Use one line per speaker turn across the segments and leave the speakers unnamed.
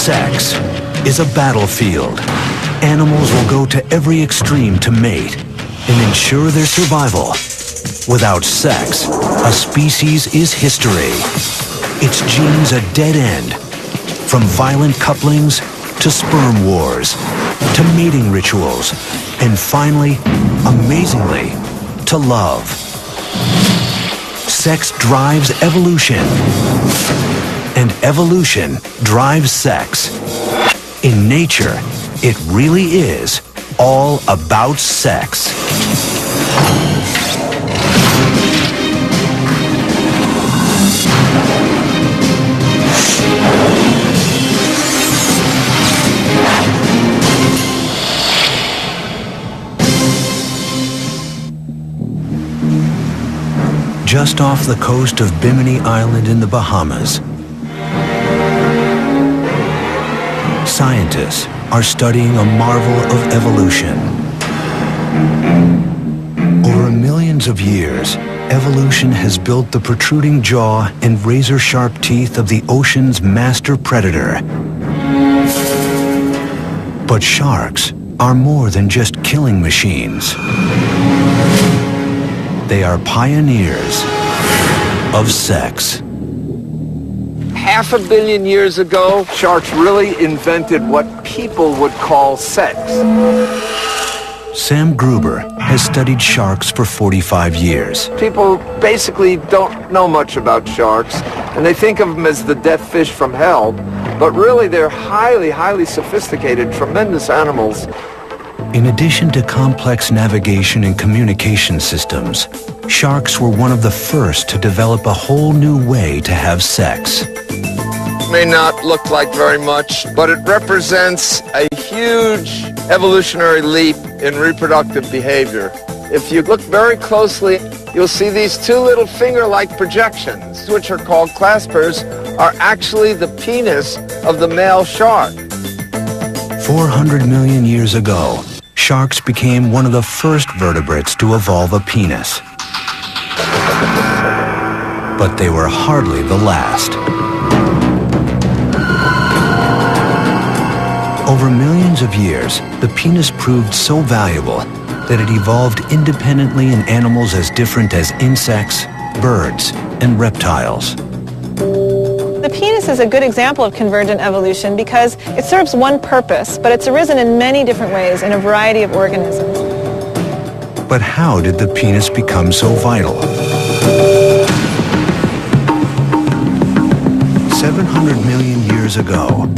Sex is a battlefield. Animals will go to every extreme to mate and ensure their survival. Without sex, a species is history. Its genes a dead end. From violent couplings to sperm wars, to mating rituals, and finally, amazingly, to love. Sex drives evolution, and evolution drives sex. In nature, it really is all about sex. Just off the coast of Bimini Island in the Bahamas, scientists are studying a marvel of evolution. Over millions of years, evolution has built the protruding jaw and razor-sharp teeth of the ocean's master predator. But sharks are more than just killing machines. They are pioneers of sex.
500 million years ago, sharks really invented what people would call sex.
Sam Gruber has studied sharks for 45 years.
People basically don't know much about sharks, and they think of them as the death fish from hell, but really they're highly sophisticated, tremendous animals.
In addition to complex navigation and communication systems, sharks were one of the first to develop a whole new way to have sex.
May not look like very much, but it represents a huge evolutionary leap in reproductive behavior. If you look very closely, you'll see these two little finger-like projections, which are called claspers, are actually the penis of the male shark.
400 million years ago, sharks became one of the first vertebrates to evolve a penis. But they were hardly the last. Over millions of years, the penis proved so valuable that it evolved independently in animals as different as insects, birds, and reptiles.
The penis is a good example of convergent evolution because it serves one purpose, but it's arisen in many different ways in a variety of organisms.
But how did the penis become so vital? 700 million years ago,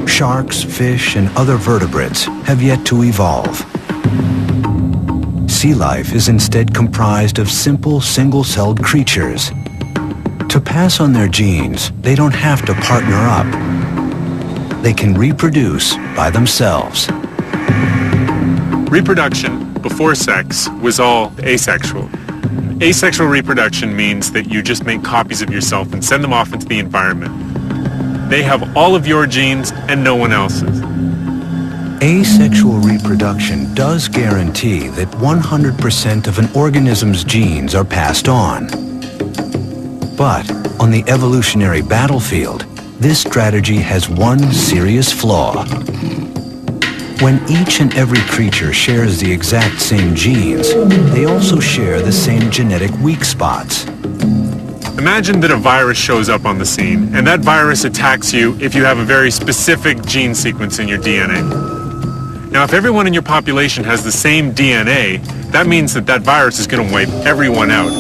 sharks, fish, and other vertebrates have yet to evolve. Sea life is instead comprised of simple, single-celled creatures. To pass on their genes, they don't have to partner up. They can reproduce by themselves.
Reproduction before sex was all asexual. Asexual reproduction means that you just make copies of yourself and send them off into the environment. They have all of your genes and no one else's.
Asexual reproduction does guarantee that 100% of an organism's genes are passed on. But on the evolutionary battlefield, this strategy has one serious flaw. When each and every creature shares the exact same genes, they also share the same genetic weak spots.
Imagine that a virus shows up on the scene, and that virus attacks you if you have a very specific gene sequence in your DNA. Now, if everyone in your population has the same DNA, that means that that virus is going to wipe everyone out.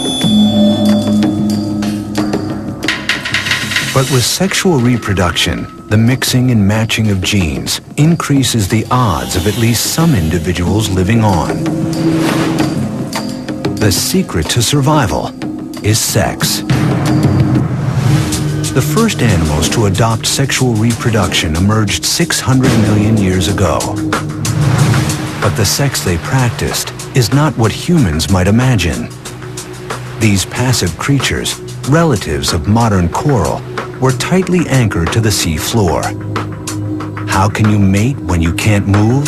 But with sexual reproduction, the mixing and matching of genes increases the odds of at least some individuals living on. The secret to survival is sex. The first animals to adopt sexual reproduction emerged 600 million years ago. But the sex they practiced is not what humans might imagine. These passive creatures, relatives of modern coral, were tightly anchored to the sea floor. How can you mate when you can't move?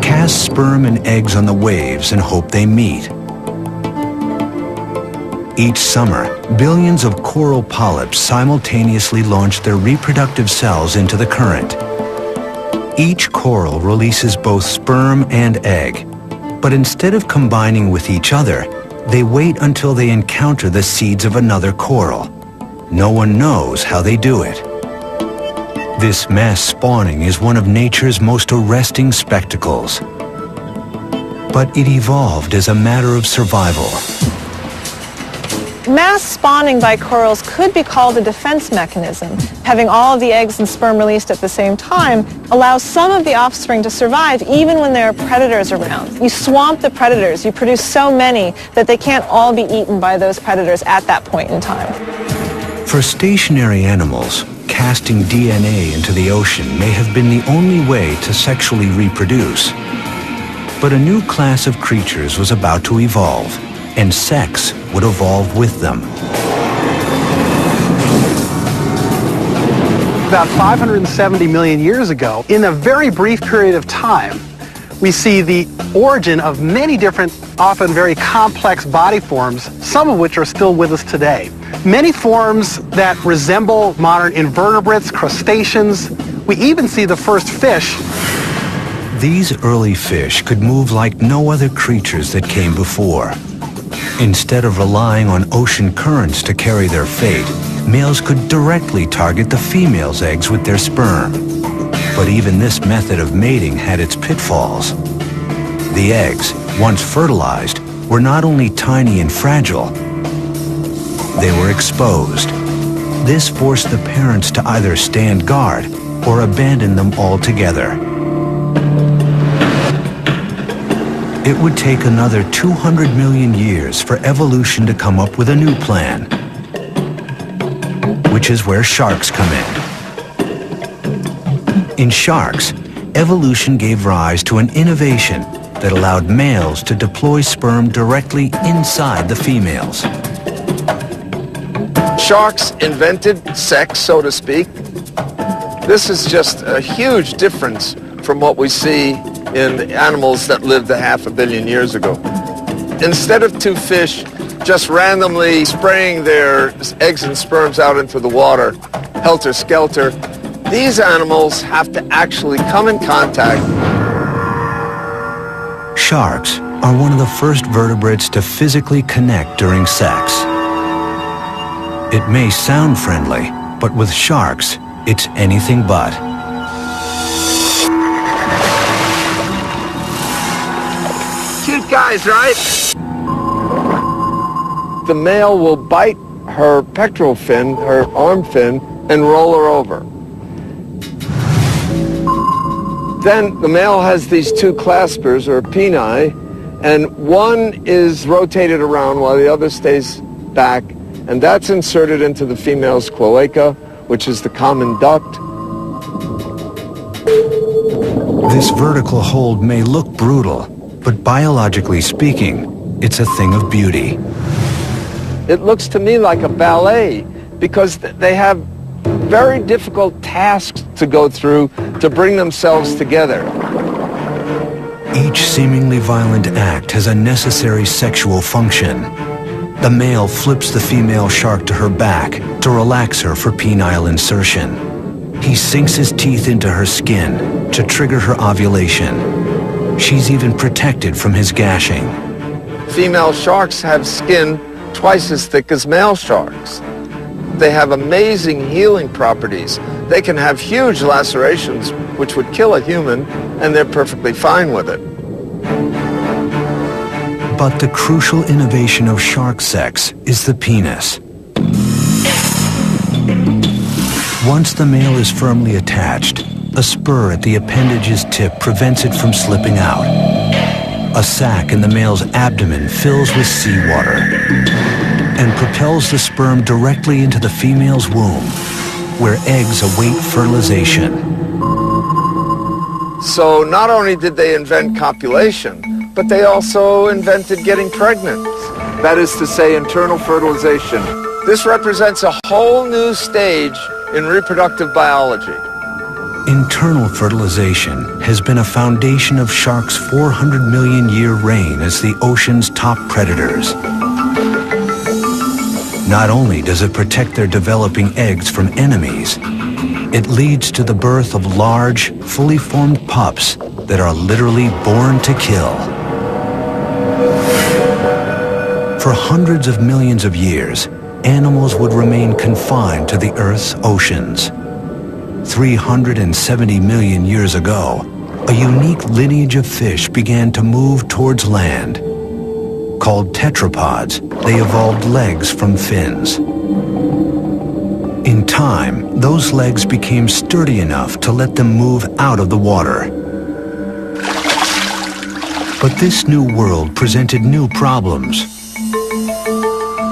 Cast sperm and eggs on the waves and hope they meet. Each summer, billions of coral polyps simultaneously launch their reproductive cells into the current. Each coral releases both sperm and egg, but instead of combining with each other, they wait until they encounter the seeds of another coral. No one knows how they do it. This mass spawning is one of nature's most arresting spectacles. But it evolved as a matter of survival.
Mass spawning by corals could be called a defense mechanism. Having all of the eggs and sperm released at the same time allows some of the offspring to survive even when there are predators around. You swamp the predators, you produce so many that they can't all be eaten by those predators at that point in time.
For stationary animals, casting DNA into the ocean may have been the only way to sexually reproduce. But a new class of creatures was about to evolve, and sex would evolve with them.
About 570 million years ago, in a very brief period of time, we see the origin of many different, often very complex body forms, some of which are still with us today. Many forms that resemble modern invertebrates, crustaceans. We even see the first fish.
These early fish could move like no other creatures that came before. Instead of relying on ocean currents to carry their fate, males could directly target the female's eggs with their sperm. But even this method of mating had its pitfalls. The eggs, once fertilized, were not only tiny and fragile, they were exposed. This forced the parents to either stand guard or abandon them altogether. It would take another 200 million years for evolution to come up with a new plan, which is where sharks come in. In sharks, evolution gave rise to an innovation that allowed males to deploy sperm directly inside the females.
Sharks invented sex, so to speak. This is just a huge difference from what we see in animals that lived a half a billion years ago. Instead of two fish just randomly spraying their eggs and sperms out into the water, helter-skelter, these animals have to actually come in contact.
Sharks are one of the first vertebrates to physically connect during sex. It may sound friendly, but with sharks, it's anything but.
Cute guys, right? The male will bite her pectoral fin, her arm fin, and roll her over. Then the male has these two claspers, or peni, and one is rotated around while the other stays back, and that's inserted into the female's cloaca, which is the common duct.
This vertical hold may look brutal, but biologically speaking, it's a thing of beauty.
It looks to me like a ballet because they have very difficult tasks to go through to bring themselves together.
Each seemingly violent act has a necessary sexual function. The male flips the female shark to her back to relax her for penile insertion. He sinks his teeth into her skin to trigger her ovulation. She's even protected from his gashing.
Female sharks have skin twice as thick as male sharks. They have amazing healing properties. They can have huge lacerations, which would kill a human, and they're perfectly fine with it.
But the crucial innovation of shark sex is the penis. Once the male is firmly attached, a spur at the appendage's tip prevents it from slipping out. A sac in the male's abdomen fills with seawater and propels the sperm directly into the female's womb, where eggs await fertilization.
So not only did they invent copulation, but they also invented getting pregnant. That is to say, internal fertilization. This represents a whole new stage in reproductive biology.
Internal fertilization has been a foundation of sharks' 400 million year reign as the ocean's top predators. Not only does it protect their developing eggs from enemies, it leads to the birth of large, fully formed pups that are literally born to kill. For hundreds of millions of years, animals would remain confined to the Earth's oceans. 370 million years ago, a unique lineage of fish began to move towards land. Called tetrapods, they evolved legs from fins. In time, those legs became sturdy enough to let them move out of the water. But this new world presented new problems.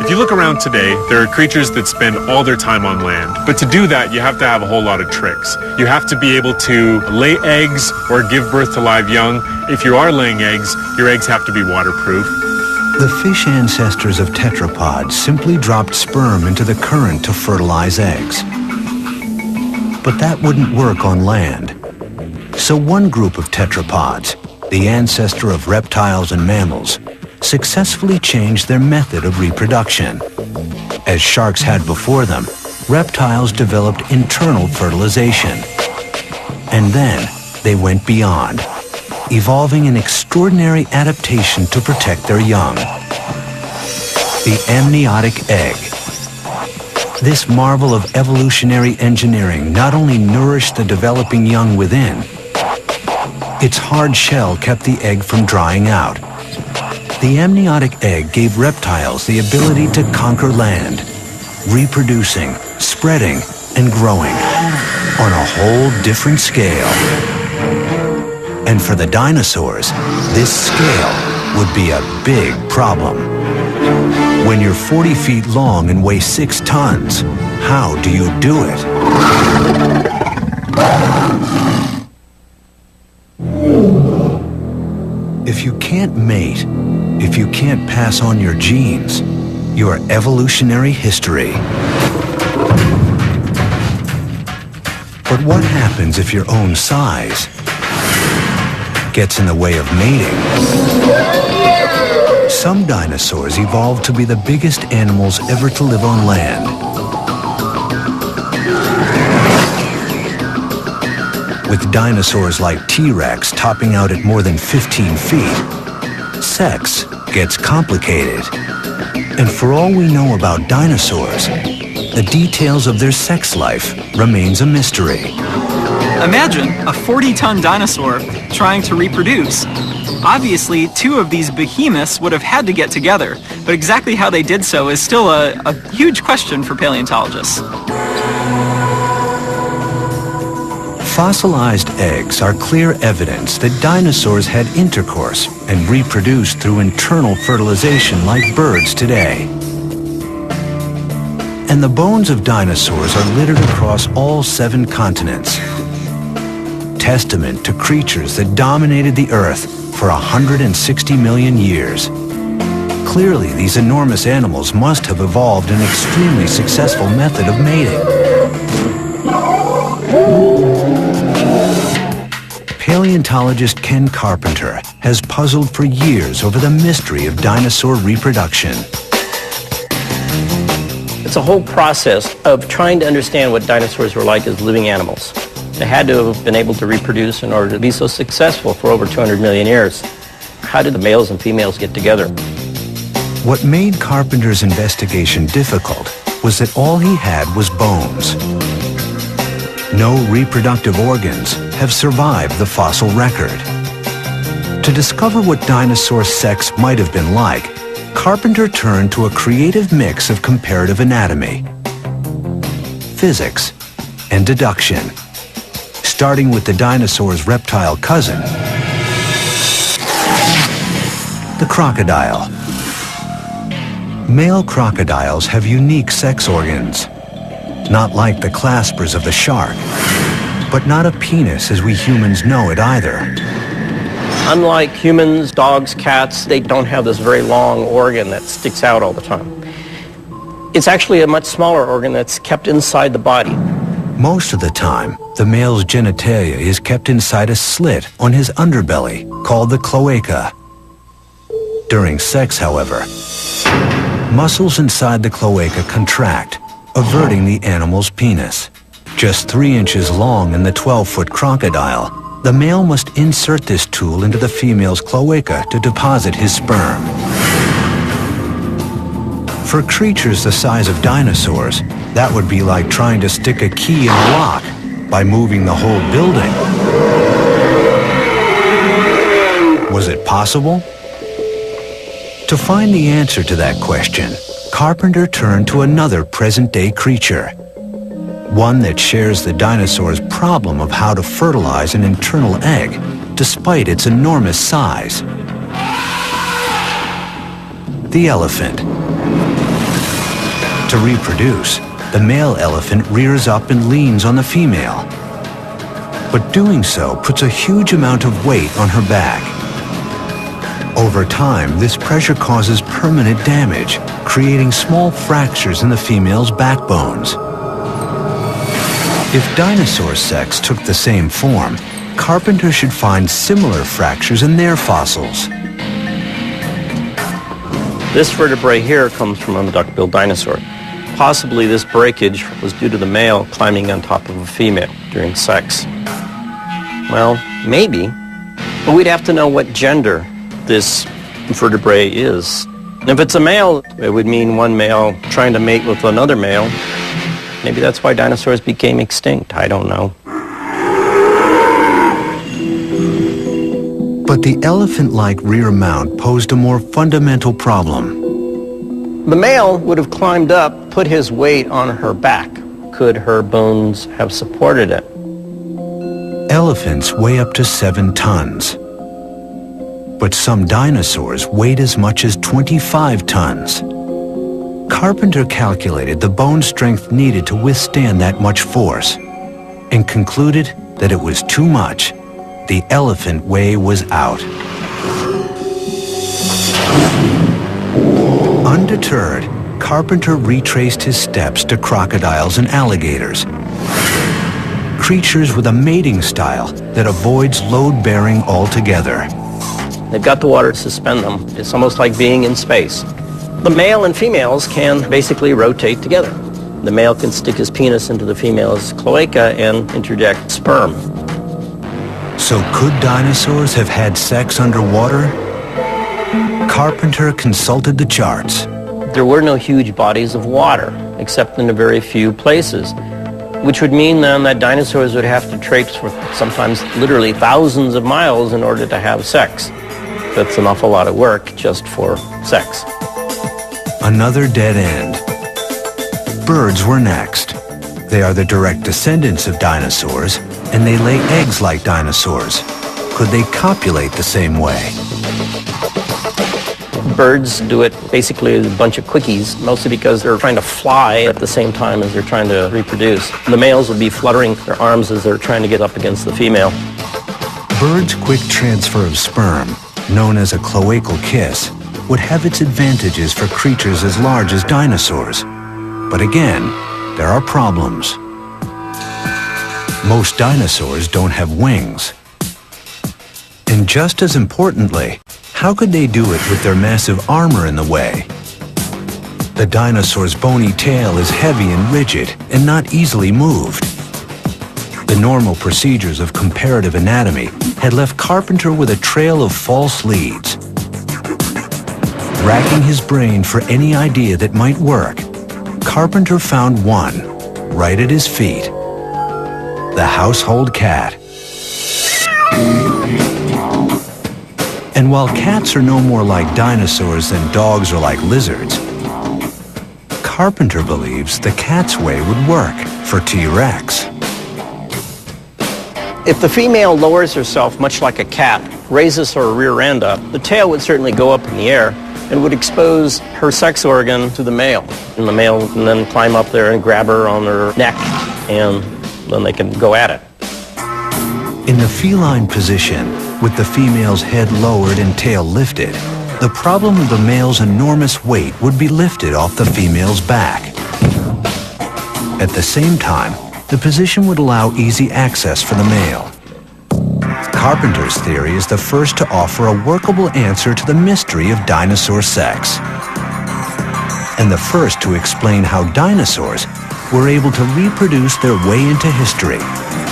If you look around today, there are creatures that spend all their time on land. But to do that, you have to have a whole lot of tricks. You have to be able to lay eggs or give birth to live young. If you are laying eggs, your eggs have to be waterproof.
The fish ancestors of tetrapods simply dropped sperm into the current to fertilize eggs. But that wouldn't work on land. So one group of tetrapods, the ancestor of reptiles and mammals, successfully changed their method of reproduction. As sharks had before them, reptiles developed internal fertilization. And then they went beyond, evolving an extraordinary adaptation to protect their young. The amniotic egg. This marvel of evolutionary engineering not only nourished the developing young within, its hard shell kept the egg from drying out. The amniotic egg gave reptiles the ability to conquer land, reproducing, spreading, and growing on a whole different scale. And for the dinosaurs, this scale would be a big problem. When you're 40 feet long and weigh 6 tons, how do you do it? If you can't mate, if you can't pass on your genes, your evolutionary history. But what happens if your own size gets in the way of mating? Some dinosaurs evolved to be the biggest animals ever to live on land. With dinosaurs like T-Rex topping out at more than 15 feet, sex gets complicated. And for all we know about dinosaurs, the details of their sex life remains a mystery.
Imagine a 40-ton dinosaur trying to reproduce. Obviously, 2 of these behemoths would have had to get together, but exactly how they did so is still a huge question for paleontologists.
Fossilized eggs are clear evidence that dinosaurs had intercourse and reproduced through internal fertilization like birds today. And the bones of dinosaurs are littered across all 7 continents. Testament to creatures that dominated the Earth for 160 million years. Clearly, these enormous animals must have evolved an extremely successful method of mating. Paleontologist Ken Carpenter has puzzled for years over the mystery of dinosaur reproduction.
It's a whole process of trying to understand what dinosaurs were like as living animals. They had to have been able to reproduce in order to be so successful for over 200 million years. How did the males and females get together?
What made Carpenter's investigation difficult was that all he had was bones. No reproductive organs have survived the fossil record. To discover what dinosaur sex might have been like, Carpenter turned to a creative mix of comparative anatomy, physics, and deduction, starting with the dinosaur's reptile cousin, the crocodile. Male crocodiles have unique sex organs, not like the claspers of the shark, but not a penis as we humans know it either.
Unlike humans, dogs, cats, they don't have this very long organ that sticks out all the time. It's actually a much smaller organ that's kept inside the body.
Most of the time, the male's genitalia is kept inside a slit on his underbelly called the cloaca. During sex, however, muscles inside the cloaca contract, averting the animal's penis. Just 3 inches long in the 12-foot crocodile, the male must insert this tool into the female's cloaca to deposit his sperm. For creatures the size of dinosaurs, that would be like trying to stick a key in a lock by moving the whole building. Was it possible? To find the answer to that question, Carpenter turned to another present-day creature, one that shares the dinosaur's problem of how to fertilize an internal egg, despite its enormous size. The elephant. To reproduce, the male elephant rears up and leans on the female. But doing so puts a huge amount of weight on her back. Over time, this pressure causes permanent damage, creating small fractures in the female's backbones. If dinosaur sex took the same form, Carpenter should find similar fractures in their fossils.
This vertebrae here comes from a duck-billed dinosaur. Possibly this breakage was due to the male climbing on top of a female during sex. Well, maybe, but we'd have to know what gender this vertebrae is. And if it's a male, it would mean one male trying to mate with another male. Maybe that's why dinosaurs became extinct. I don't know.
But the elephant-like rear mount posed a more fundamental problem.
The male would have climbed up, put his weight on her back. Could her bones have supported it?
Elephants weigh up to 7 tons. But some dinosaurs weighed as much as 25 tons. Carpenter calculated the bone strength needed to withstand that much force and concluded that it was too much. The elephant way was out. Undeterred, Carpenter retraced his steps to crocodiles and alligators, creatures with a mating style that avoids load-bearing altogether.
They've got the water to suspend them. It's almost like being in space. The male and females can basically rotate together. The male can stick his penis into the female's cloaca and interject sperm.
So could dinosaurs have had sex underwater? Carpenter consulted the charts.
There were no huge bodies of water, except in a very few places, which would mean then that dinosaurs would have to traipse for sometimes literally thousands of miles in order to have sex. That's an awful lot of work just for sex.
Another dead end. Birds were next. They are the direct descendants of dinosaurs, and they lay eggs like dinosaurs. Could they copulate the same way?
Birds do it basically as a bunch of quickies, mostly because they're trying to fly at the same time as they're trying to reproduce. The males will be fluttering their arms as they're trying to get up against the female.
Birds' quick transfer of sperm, known as a cloacal kiss, would have its advantages for creatures as large as dinosaurs. But again, there are problems. Most dinosaurs don't have wings. And just as importantly, how could they do it with their massive armor in the way? The dinosaur's bony tail is heavy and rigid and not easily moved. The normal procedures of comparative anatomy had left Carpenter with a trail of false leads. Racking his brain for any idea that might work, Carpenter found one right at his feet: the household cat. And while cats are no more like dinosaurs than dogs are like lizards, Carpenter believes the cat's way would work for T-Rex.
If the female lowers herself much like a cat, raises her rear end up, the tail would certainly go up in the air and would expose her sex organ to the male. And the male can then climb up there and grab her on her neck, and then they can go at it.
In the feline position, with the female's head lowered and tail lifted, the problem of the male's enormous weight would be lifted off the female's back. At the same time, the position would allow easy access for the male. Carpenter's theory is the first to offer a workable answer to the mystery of dinosaur sex. and the first to explain how dinosaurs were able to reproduce their way into history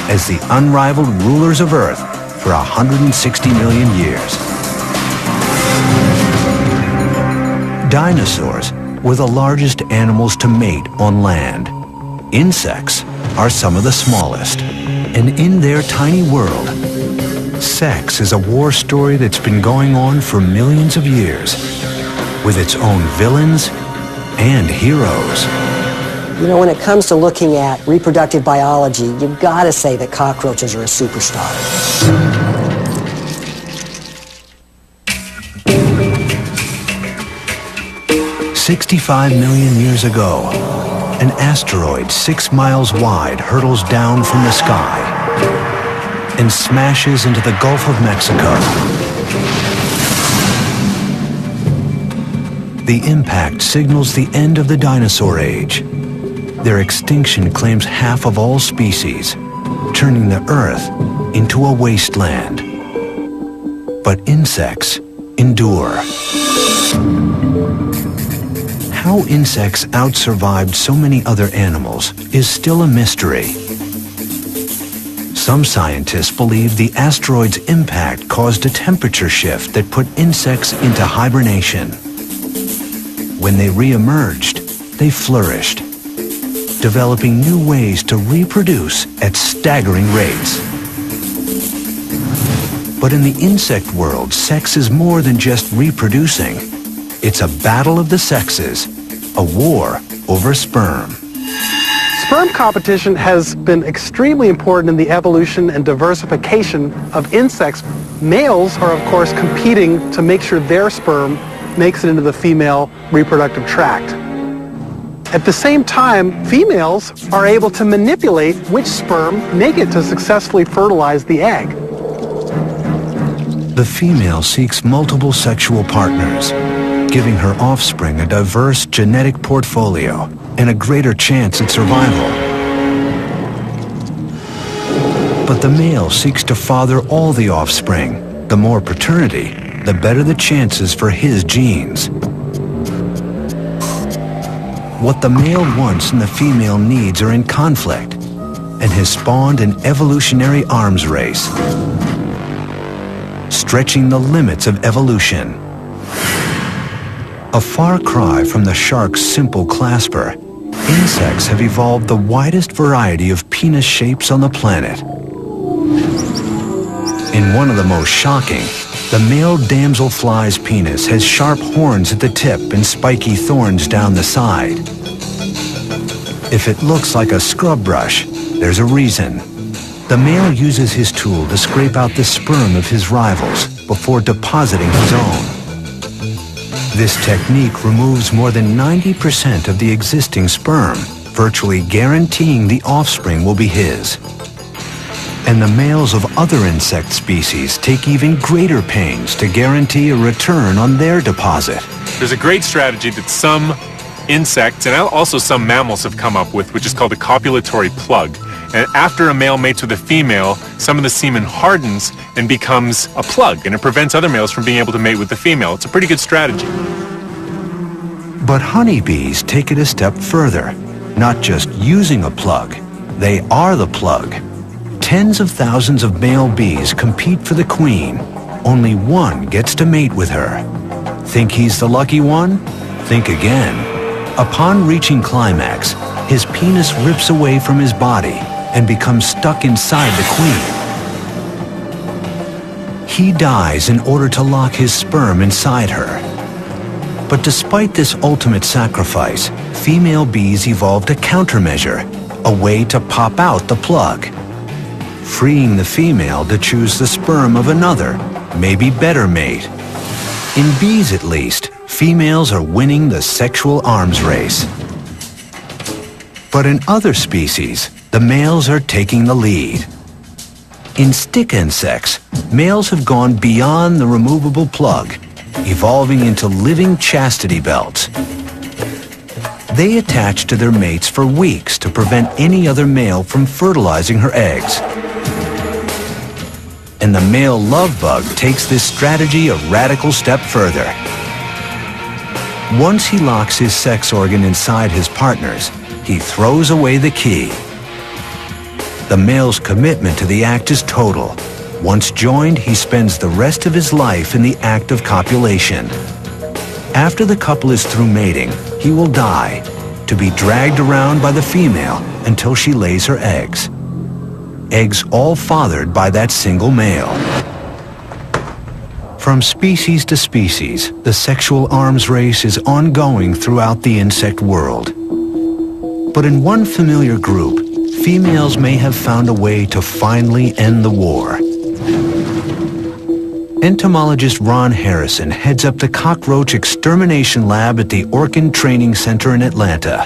as the unrivaled rulers of Earth for 160 million years. Dinosaurs were the largest animals to mate on land. Insects are some of the smallest. And in their tiny world, sex is a war story that's been going on for millions of years, with its own villains and heroes.
You know, when it comes to looking at reproductive biology, you've got to say that cockroaches are a superstar.
65 million years ago, an asteroid 6 miles wide hurtles down from the sky and smashes into the Gulf of Mexico. The impact signals the end of the dinosaur age. Their extinction claims half of all species, turning the Earth into a wasteland. But insects endure. How insects outsurvived so many other animals is still a mystery. Some scientists believe the asteroid's impact caused a temperature shift that put insects into hibernation. When they re-emerged, they flourished, developing new ways to reproduce at staggering rates. But in the insect world, sex is more than just reproducing. It's a battle of the sexes, a war over sperm.
Sperm competition has been extremely important in the evolution and diversification of insects. Males are, of course, competing to make sure their sperm makes it into the female reproductive tract. At the same time, females are able to manipulate which sperm make it to successfully fertilize the egg.
The female seeks multiple sexual partners, giving her offspring a diverse genetic portfolio and a greater chance at survival. But the male seeks to father all the offspring. The more paternity, the better the chances for his genes. What the male wants and the female needs are in conflict, and has spawned an evolutionary arms race, stretching the limits of evolution. A far cry from the shark's simple clasper, insects have evolved the widest variety of penis shapes on the planet. In one of the most shocking, the male damselfly's penis has sharp horns at the tip and spiky thorns down the side. If it looks like a scrub brush, there's a reason. The male uses his tool to scrape out the sperm of his rivals before depositing his own. This technique removes more than 90% of the existing sperm, virtually guaranteeing the offspring will be his. And the males of other insect species take even greater pains to guarantee a return on their deposit.
There's a great strategy that some insects and also some mammals have come up with, which is called a copulatory plug. And after a male mates with a female, some of the semen hardens and becomes a plug, and it prevents other males from being able to mate with the female. It's a pretty good strategy.
But honeybees take it a step further. Not just using a plug, they are the plug. Tens of thousands of male bees compete for the queen. Only one gets to mate with her. Think he's the lucky one? Think again. Upon reaching climax, his penis rips away from his body and becomes stuck inside the queen. He dies in order to lock his sperm inside her. But despite this ultimate sacrifice, female bees evolved a countermeasure, a way to pop out the plug, freeing the female to choose the sperm of another, maybe better mate. In bees at least, females are winning the sexual arms race. But in other species, the males are taking the lead. In stick insects, males have gone beyond the removable plug, evolving into living chastity belts. They attach to their mates for weeks to prevent any other male from fertilizing her eggs. And the male love bug takes this strategy a radical step further. Once he locks his sex organ inside his partner's, he throws away the key. The male's commitment to the act is total. Once joined, he spends the rest of his life in the act of copulation. After the couple is through mating, he will die, to be dragged around by the female until she lays her eggs. Eggs all fathered by that single male. From species to species, the sexual arms race is ongoing throughout the insect world. But in one familiar group, females may have found a way to finally end the war. Entomologist Ron Harrison heads up the cockroach extermination lab at the Orkin Training Center in Atlanta.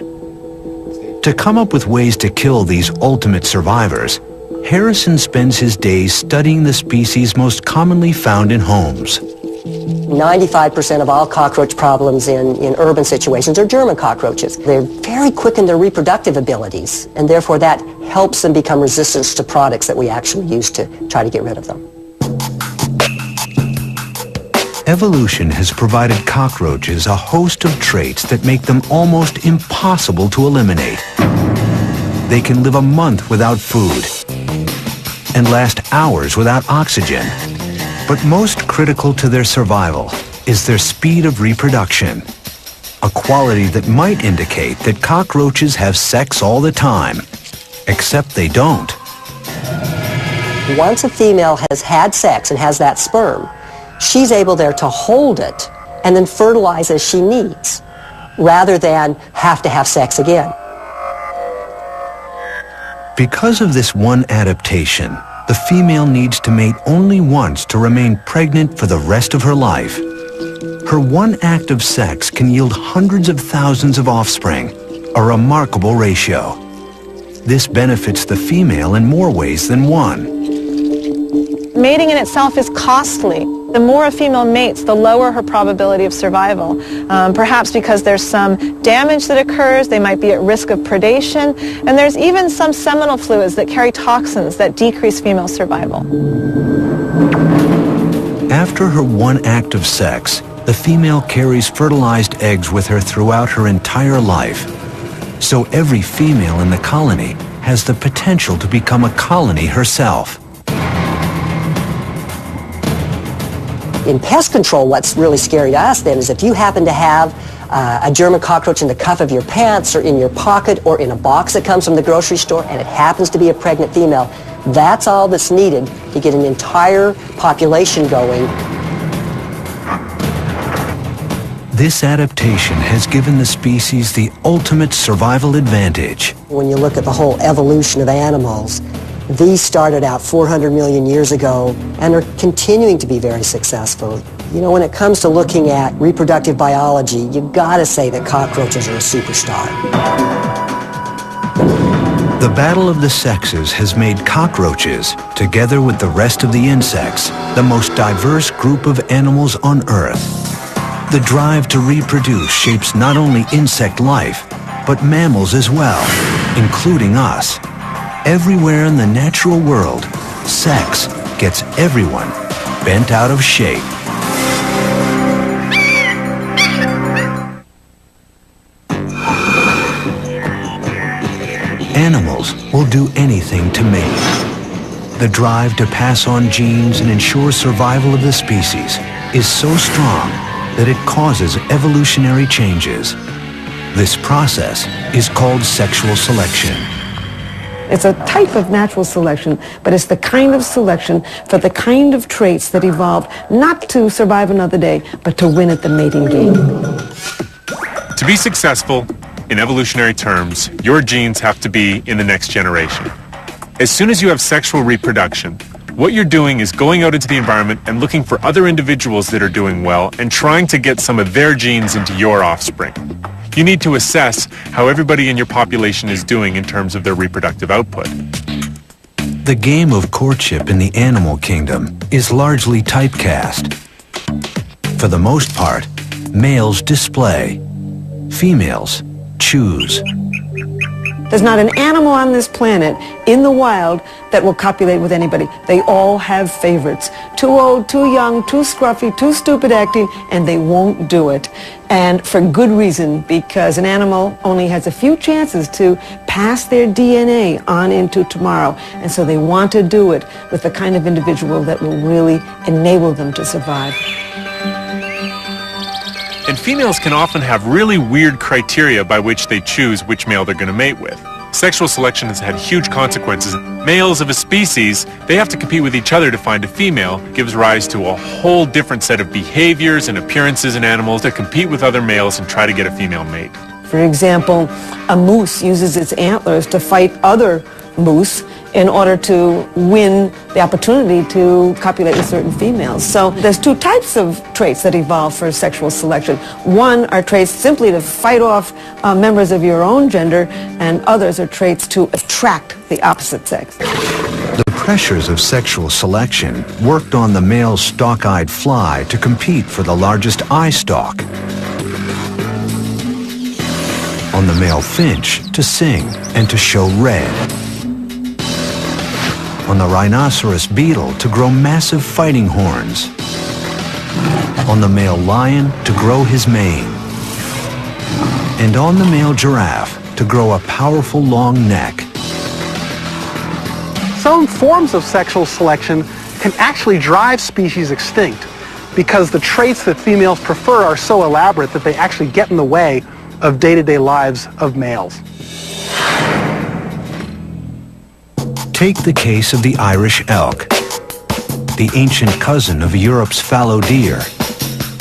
To come up with ways to kill these ultimate survivors, Harrison spends his days studying the species most commonly found in homes.
95% of all cockroach problems in urban situations are German cockroaches. They're very quick in their reproductive abilities, and therefore that helps them become resistant to products that we actually use to try to get rid of them.
Evolution has provided cockroaches a host of traits that make them almost impossible to eliminate. They can live a month without food and last hours without oxygen. But most critical to their survival is their speed of reproduction, a quality that might indicate that cockroaches have sex all the time, except they don't.
Once a female has had sex and has that sperm, she's able there to hold it and then fertilize as she needs, rather than have to have sex again.
Because of this one adaptation, the female needs to mate only once to remain pregnant for the rest of her life. Her one act of sex can yield hundreds of thousands of offspring, a remarkable ratio. This benefits the female in more ways than one.
Mating in itself is costly. The more a female mates, the lower her probability of survival. Perhaps because there's some damage that occurs, they might be at risk of predation, and there's even some seminal fluids that carry toxins that decrease female survival.
After her one act of sex, the female carries fertilized eggs with her throughout her entire life. So every female in the colony has the potential to become a colony herself.
In pest control, what's really scary to us then is if you happen to have a German cockroach in the cuff of your pants or in your pocket or in a box that comes from the grocery store and it happens to be a pregnant female, that's all that's needed to get an entire population going.
This adaptation has given the species the ultimate survival advantage.
When you look at the whole evolution of animals, these started out 400 million years ago and are continuing to be very successful. You know, when it comes to looking at reproductive biology, you've got to say that cockroaches are a superstar.
The battle of the sexes has made cockroaches, together with the rest of the insects, the most diverse group of animals on Earth. The drive to reproduce shapes not only insect life, but mammals as well, including us. Everywhere in the natural world, sex gets everyone bent out of shape. Animals will do anything to mate. The drive to pass on genes and ensure survival of the species is so strong that it causes evolutionary changes. This process is called sexual selection.
It's a type of natural selection, but it's the kind of selection for the kind of traits that evolved not to survive another day, but to win at the mating game.
To be successful, in evolutionary terms, your genes have to be in the next generation. As soon as you have sexual reproduction, what you're doing is going out into the environment and looking for other individuals that are doing well and trying to get some of their genes into your offspring. You need to assess how everybody in your population is doing in terms of their reproductive output.
The game of courtship in the animal kingdom is largely typecast. For the most part, males display, females choose.
There's not an animal on this planet in the wild that will copulate with anybody. They all have favorites. Too old, too young, too scruffy, too stupid acting, and they won't do it. And for good reason, because an animal only has a few chances to pass their DNA on into tomorrow. And so they want to do it with the kind of individual that will really enable them to survive.
And females can often have really weird criteria by which they choose which male they're going to mate with. Sexual selection has had huge consequences. Males of a species, they have to compete with each other to find a female. It gives rise to a whole different set of behaviors and appearances in animals to compete with other males and try to get a female mate.
For example, a moose uses its antlers to fight other moose in order to win the opportunity to copulate with certain females. So there's two types of traits that evolve for sexual selection. One are traits simply to fight off members of your own gender, and others are traits to attract the opposite sex.
The pressures of sexual selection worked on the male stalk-eyed fly to compete for the largest eye stalk, on the male finch to sing and to show red, on the rhinoceros beetle to grow massive fighting horns, on the male lion to grow his mane, and on the male giraffe to grow a powerful long neck.
Some forms of sexual selection can actually drive species extinct because the traits that females prefer are so elaborate that they actually get in the way of day-to-day lives of males.
Take the case of the Irish elk, the ancient cousin of Europe's fallow deer.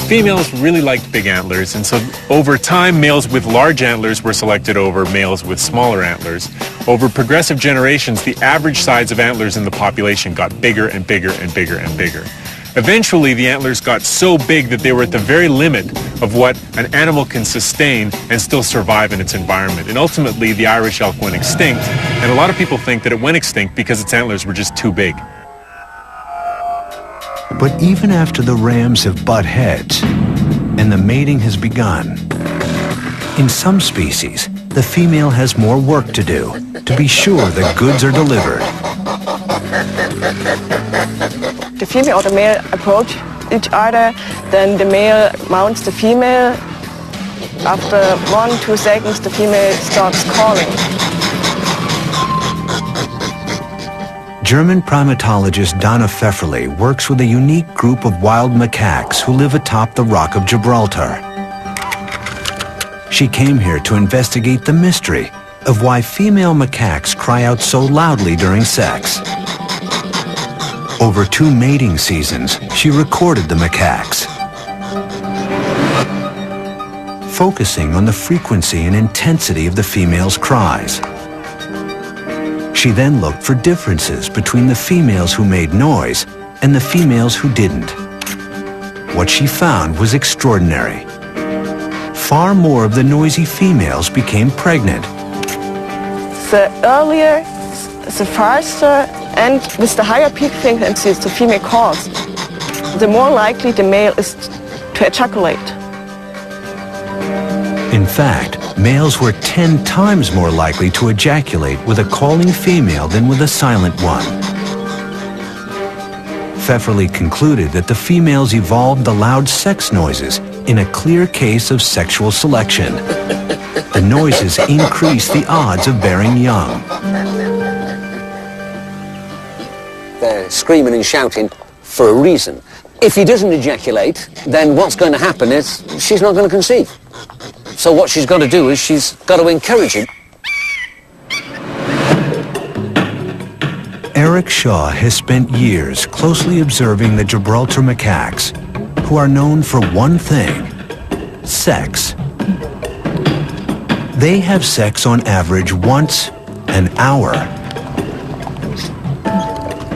Females really liked big antlers, and so over time, males with large antlers were selected over males with smaller antlers. Over progressive generations, the average size of antlers in the population got bigger and bigger and bigger and bigger. Eventually, the antlers got so big that they were at the very limit of what an animal can sustain and still survive in its environment. And ultimately, the Irish elk went extinct, and a lot of people think that it went extinct because its antlers were just too big.
But even after the rams have butt heads and the mating has begun, in some species, the female has more work to do to be sure the goods are delivered.
The female or the male approach each other, then the male mounts the female. After 1-2 seconds, the female starts calling.
German primatologist Donna Pfefferle works with a unique group of wild macaques who live atop the Rock of Gibraltar. She came here to investigate the mystery of why female macaques cry out so loudly during sex. Over 2 mating seasons, she recorded the macaques, focusing on the frequency and intensity of the female's cries. She then looked for differences between the females who made noise and the females who didn't. What she found was extraordinary. Far more of the noisy females became pregnant.
The earlier, the faster, and with the higher peak frequencies the female calls, the more likely the male is to ejaculate.
In fact, males were 10 times more likely to ejaculate with a calling female than with a silent one. Pfefferle concluded that the females evolved the loud sex noises in a clear case of sexual selection. The noises increase the odds of bearing young.
They're screaming and shouting for a reason. If he doesn't ejaculate, then what's going to happen is she's not going to conceive. So what she's got to do is she's got to encourage him.
Eric Shaw has spent years closely observing the Gibraltar macaques, who are known for one thing: sex. They have sex on average once an hour,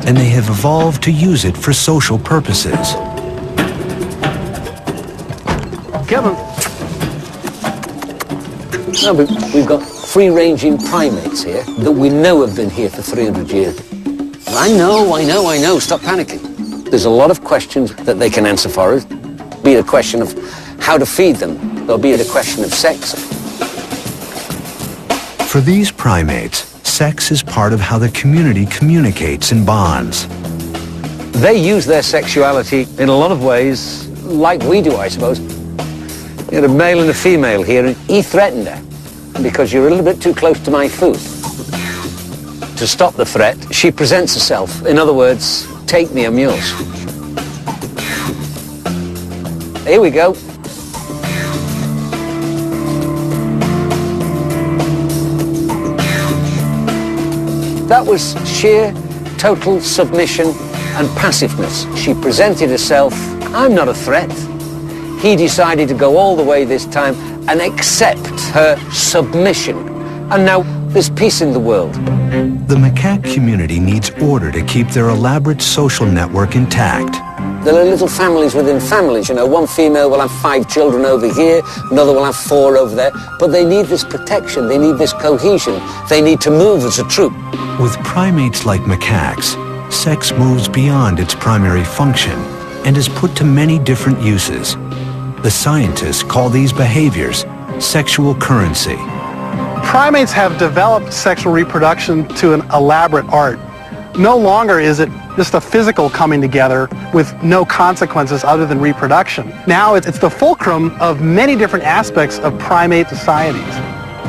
and they have evolved to use it for social purposes.
Kevin.
No, but we've got free-ranging primates here that we know have been here for 300 years. I know, stop panicking. There's a lot of questions that they can answer for us, be it a question of how to feed them, or be it a question of sex.
For these primates, sex is part of how the community communicates and bonds.
They use their sexuality in a lot of ways like we do, I suppose. You had a male and a female here, and he threatened her because you're a little bit too close to my food. To stop the threat, she presents herself. In other words, take me, I'm yours. Here we go. That was sheer, total submission and passiveness. She presented herself, I'm not a threat. He decided to go all the way this time and accept her submission. And now there's peace in the world.
The macaque community needs order to keep their elaborate social network intact.
There are little families within families, you know, one female will have 5 children over here, another will have 4 over there, but they need this protection, they need this cohesion, they need to move as a troop.
With primates like macaques, sex moves beyond its primary function and is put to many different uses. The scientists call these behaviors sexual currency.
Primates have developed sexual reproduction to an elaborate art. No longer is it just a physical coming together with no consequences other than reproduction. Now it's the fulcrum of many different aspects of primate societies.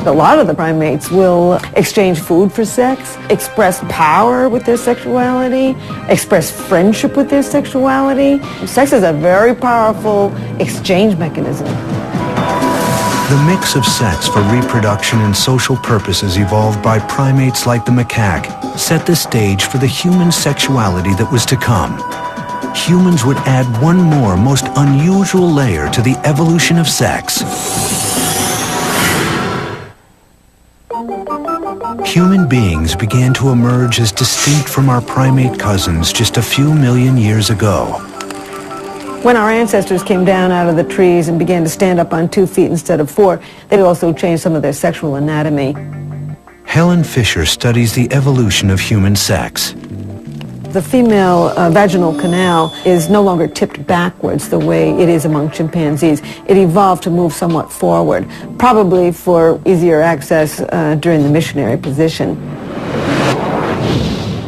A lot of the primates will exchange food for sex, express power with their sexuality, express friendship with their sexuality. Sex is a very powerful exchange mechanism.
The mix of sex for reproduction and social purposes evolved by primates like the macaque set the stage for the human sexuality that was to come. Humans would add one more most unusual layer to the evolution of sex. Human beings began to emerge as distinct from our primate cousins just a few million years ago.
When our ancestors came down out of the trees and began to stand up on 2 feet instead of 4, they also changed some of their sexual anatomy.
Helen Fisher studies the evolution of human sex.
The female vaginal canal is no longer tipped backwards the way it is among chimpanzees. It evolved to move somewhat forward, probably for easier access during the missionary position.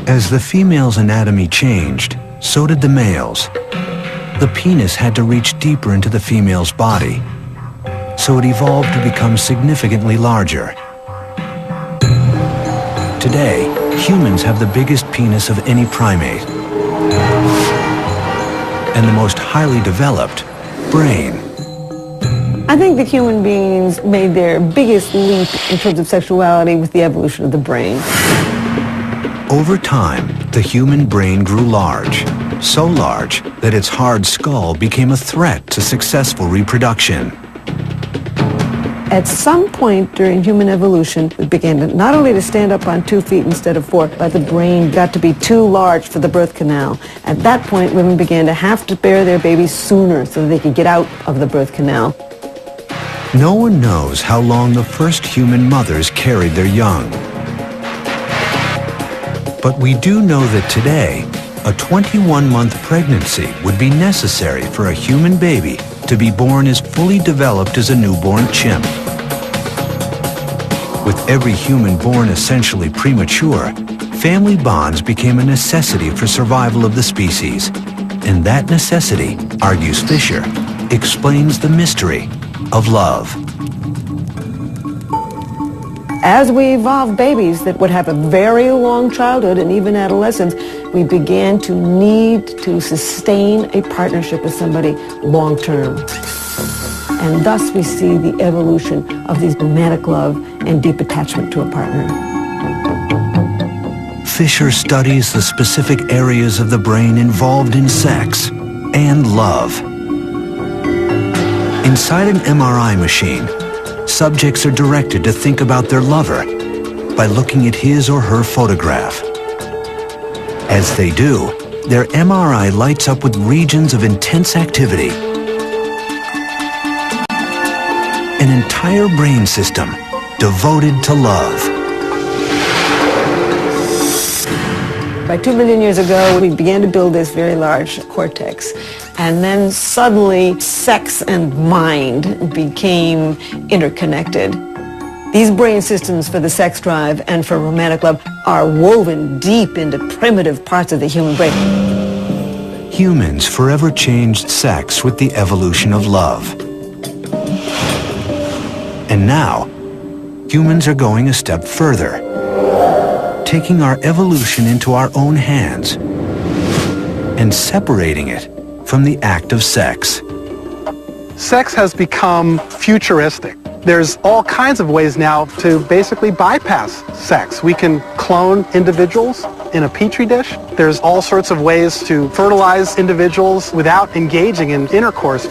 As the female's anatomy changed, so did the male's. The penis had to reach deeper into the female's body, so it evolved to become significantly larger. Today, humans have the biggest penis of any primate and the most highly developed brain.
I think that human beings made their biggest leap in terms of sexuality with the evolution of the brain.
Over time, the human brain grew large, so large that its hard skull became a threat to successful reproduction.
At some point during human evolution, we began to not only to stand up on 2 feet instead of 4, but the brain got to be too large for the birth canal. At that point, women began to have to bear their babies sooner so that they could get out of the birth canal.
No one knows how long the first human mothers carried their young. But we do know that today, a 21-month pregnancy would be necessary for a human baby to be born as fully developed as a newborn chimp. With every human born essentially premature, family bonds became a necessity for survival of the species. And that necessity, argues Fisher, explains the mystery of love.
As we evolved babies that would have a very long childhood and even adolescence, we began to need to sustain a partnership with somebody long term. And thus we see the evolution of these romantic love and deep attachment to a partner.
Fisher studies the specific areas of the brain involved in sex and love. Inside an MRI machine, subjects are directed to think about their lover by looking at his or her photograph. As they do, their MRI lights up with regions of intense activity. An entire brain system devoted to love.
By 2 million years ago, we began to build this very large cortex. And then suddenly, sex and mind became interconnected. These brain systems for the sex drive and for romantic love are woven deep into primitive parts of the human brain.
Humans forever changed sex with the evolution of love. And now, humans are going a step further, taking our evolution into our own hands and separating it from the act of sex.
Sex has become futuristic. There's all kinds of ways now to basically bypass sex. We can clone individuals in a petri dish. There's all sorts of ways to fertilize individuals without engaging in intercourse.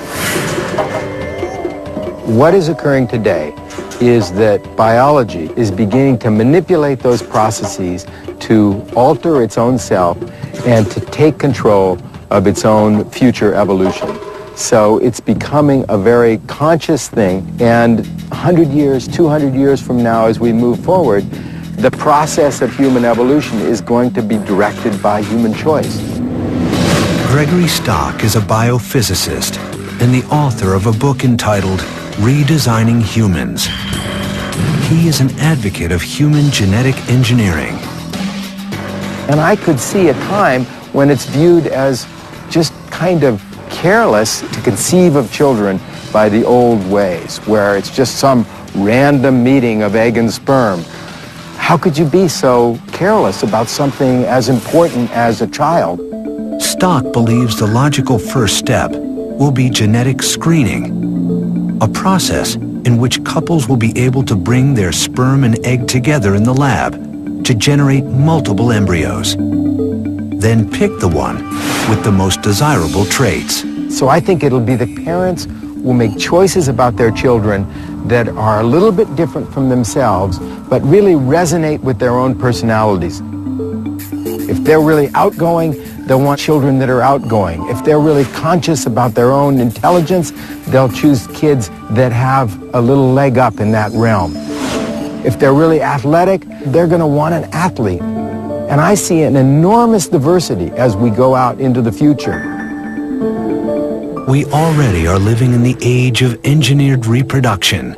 What is occurring today is that biology is beginning to manipulate those processes to alter its own self and to take control of its own future evolution. So it's becoming a very conscious thing, and 100 years, 200 years from now as we move forward, the process of human evolution is going to be directed by human choice.
Gregory Stock is a biophysicist and the author of a book entitled Redesigning Humans. He is an advocate of human genetic engineering.
And I could see a time when it's viewed as just kind of careless to conceive of children by the old ways, where it's just some random meeting of egg and sperm. How could you be so careless about something as important as a child?
Stock believes the logical first step will be genetic screening, a process in which couples will be able to bring their sperm and egg together in the lab to generate multiple embryos. Then pick the one with the most desirable traits.
So I think it'll be the parents will make choices about their children that are a little bit different from themselves, but really resonate with their own personalities. If they're really outgoing, they'll want children that are outgoing. If they're really conscious about their own intelligence, they'll choose kids that have a little leg up in that realm. If they're really athletic, they're going to want an athlete. And I see an enormous diversity as we go out into the future.
We already are living in the age of engineered reproduction.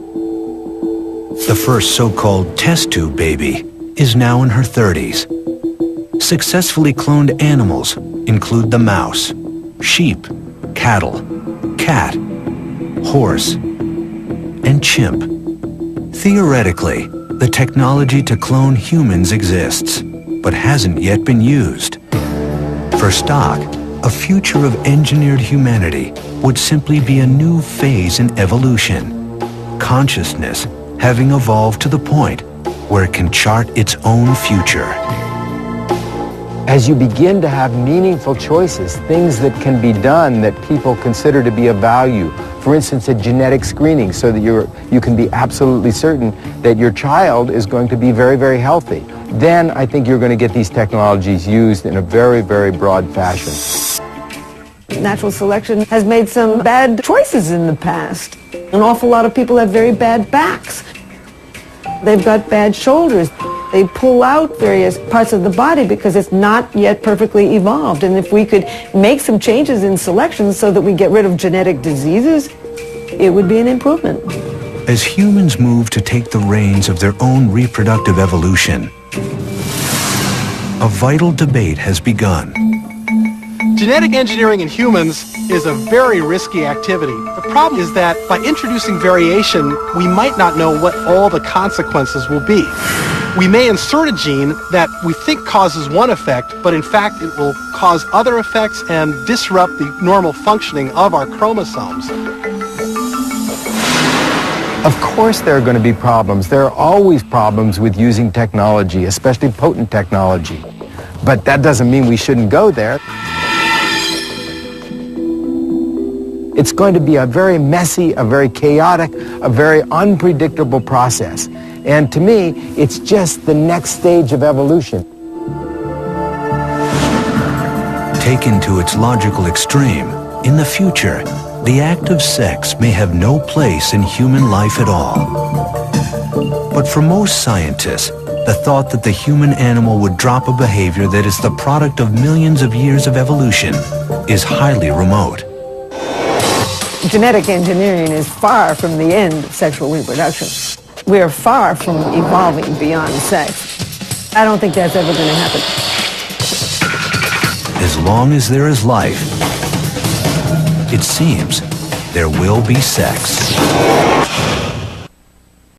The first so-called test tube baby is now in her 30s. Successfully cloned animals include the mouse, sheep, cattle, cat, horse, and chimp. Theoretically, the technology to clone humans exists, but hasn't yet been used. For Stock, a future of engineered humanity would simply be a new phase in evolution, consciousness having evolved to the point where it can chart its own future.
As you begin to have meaningful choices, things that can be done that people consider to be of value, for instance, a genetic screening so that you can be absolutely certain that your child is going to be very, very healthy, then I think you're going to get these technologies used in a very, very broad fashion.
Natural selection has made some bad choices in the past. An awful lot of people have very bad backs. They've got bad shoulders. They pull out various parts of the body because it's not yet perfectly evolved. And if we could make some changes in selection so that we get rid of genetic diseases, it would be an improvement.
As humans move to take the reins of their own reproductive evolution, a vital debate has begun.
Genetic engineering in humans is a very risky activity. The problem is that by introducing variation, we might not know what all the consequences will be. We may insert a gene that we think causes one effect, but in fact it will cause other effects and disrupt the normal functioning of our chromosomes.
Of course there are going to be problems. There are always problems with using technology, especially potent technology. But that doesn't mean we shouldn't go there. It's going to be a very messy, a very chaotic, a very unpredictable process. And to me, it's just the next stage of evolution.
Taken to its logical extreme, in the future, the act of sex may have no place in human life at all. But for most scientists, the thought that the human animal would drop a behavior that is the product of millions of years of evolution is highly remote.
Genetic engineering is far from the end of sexual reproduction. we're far from evolving beyond sex. I don't think that's ever going to happen.
As long as there is life, it seems there will be sex.